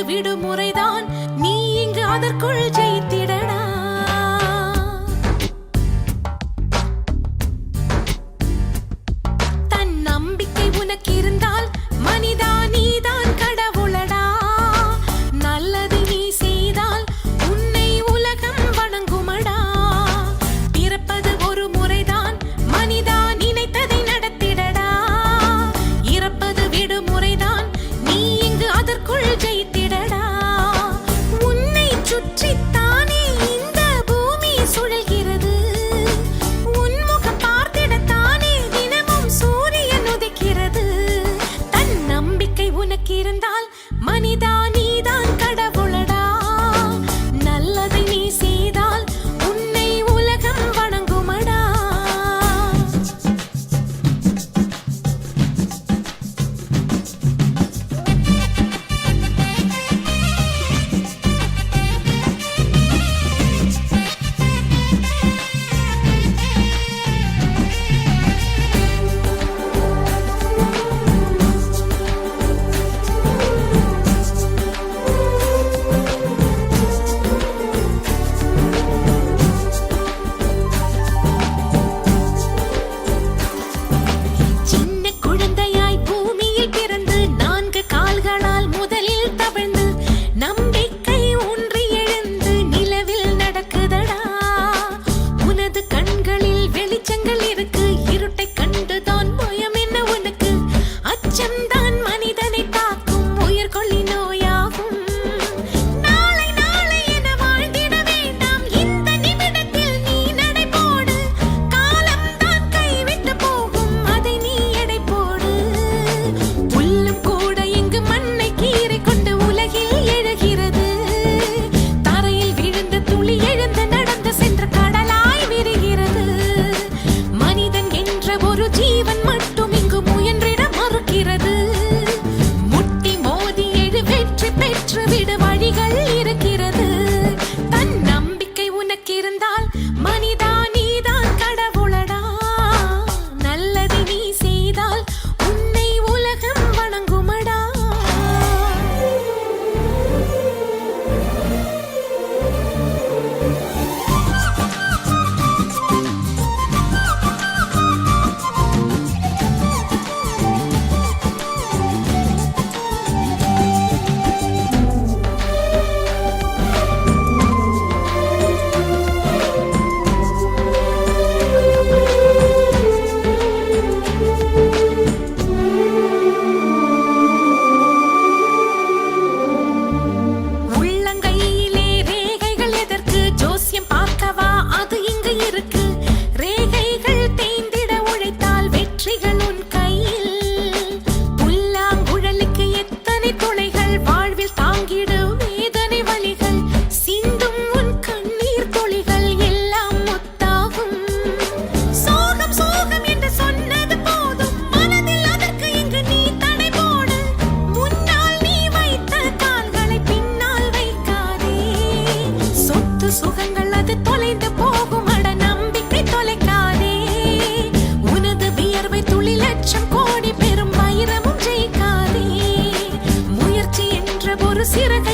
விடுமுறைதான், நீ இங்கு அதற்குள் ஜெயித்திடடா. தன் நம்பிக்கை உனக்கு இருந்தால் மனிதா நீதான் கடவுளடா. நல்லது நீ செய்தால் உன்னை உலகம் வணங்குமடா. பிறப்பது ஒரு முறைதான் மனிதா, நினைத்ததை நடத்திடடா. இறப்பது விடுமுறைதான், நீ இங்கு அதற்குள் ஜெயித்திடடா. உன்னை சுற்றித்தானே இந்த பூமி சுழல்கிறது. உன் முகம் பார்த்திடத்தானே தினமும் சூரியன் உதிக்கிறது. தன் நம்பிக்கை உனக்கு இருந்தால் மனிதா நீதான் கடவுளடா. நல்லதை நீ செய்தால் உன்னை உலகம் வணங்குமடா. சின்ன குழந்தையாய் பூமியில் பிறந்து 4 கால்களால் முதலில் தவழ்ந்து நம்பிக்கை ஒன்றி எழுந்து நிலவில் நடக்குதடா. உனது கண்களில் வெளிச்சங்கள் இருக்கு. இருட்டை கண்டுதான் பயம் என்ன உனக்கு? அச்சம்தான் மனிதனை தாக்கும் உயிர்கொல்லி நோயாகும். நாளை நாளை என வாழ்ந்திட வேண்டாம், இந்த நிமிடத்தில் நீ நடை போடு. காலம்தான் கைவிட்டு போகும், அதை நீ எடை போடு. புல்லும் கூட இங்கு மண்ணை கீறி கொண்டு உலகில் எழுகிறது. தரையில் விழுந்த துளி எழுந்து நடந்து சென்ற கடலாய் விரிகிறது. மனிதன் என்ற ஒரு ஜீவன் மட்டும் இங்கு முயன்றிட மறுக்கிறது. முட்டி மோதி எழு வெற்றி பெற்று விடு வழிகள் இருக்கிறது. தன் நம்பிக்கை உனக்கு இருந்தால் மனிதா நீதான் கடவுளடா. நல்லதை நீ செய்தால் உன்னை உலகம் வணங்குமடா. உள்ளங்கையிலே ரேகைகள் எதற்கு? ஜோசியம் பார்க்கவா? அது இங்கு இருக்கு. ரேகைகள் தேய்ந்திட உழைத்தால் வெற்றிகள் உன் கையில். புல்லாங்குழலுக்கு எத்தனை துளைகள் வாழ்வில் தாங்கிடு வேதனை வலிகள். சிந்தும் உன் கண்ணீர் துளிகள் எல்லாம் முத்தாகும். சோகம் சோகம் என்று சொன்னது போதும், மனதில் அதற்கு இங்கு நீ தடை போடு. முன்னால் நீ வைத்த கால்களை பின்னால் வைக்காதே. சொத்து சுகங்கள் அது தொலைந்து போகும், அட நம்பிக்கை தொலைக்காதே. உனது வியர்வை துளி லட்சம் கோடி பெரும் வைரமும் ஜெயிக்காதே. முயற்சி என்ற ஒரு சிறகை